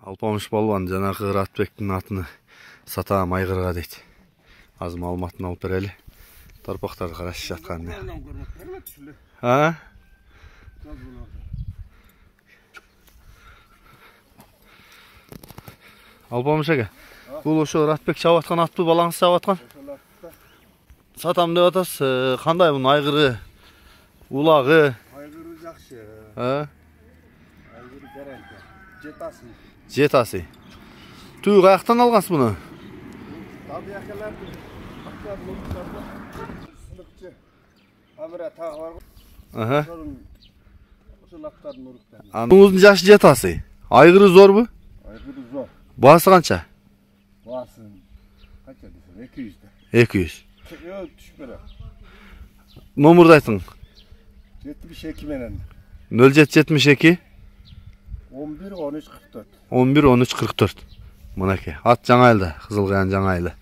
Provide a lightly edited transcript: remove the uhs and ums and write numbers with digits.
Алпамыш балбан жанагы Ыратбектин атыны сатам айгырга дейт. Азыр маалыматын алып берели. Торпактарды карашып жаткан. Алпамыш ака, бул ошо Ыратбек чабып аткан атпы, балаңыз чабып аткан? Сатам деп атасыз. Кандай бунун айгыры, улагы? Айгыры жакшы. Айгыры гарантия. Жетасы. Жетасы. Түү каяктан алгансыз муну? Табиякаларды актар муктарды. Сыныпчы. Амыра тагы бар. Ошол актардын уруктары. Аныңыздын жашы жетасы. Айгыры зорбу? Айгыры зор. Баасы канча? Баасы канча десем 200 да. 200. Yok düşmere. Номурду айтың. 72 менен. 0772 11 13 44. 11 13 44. Мынакей. Ат Жаңайлы, Кызыл Каян Жаңайлы.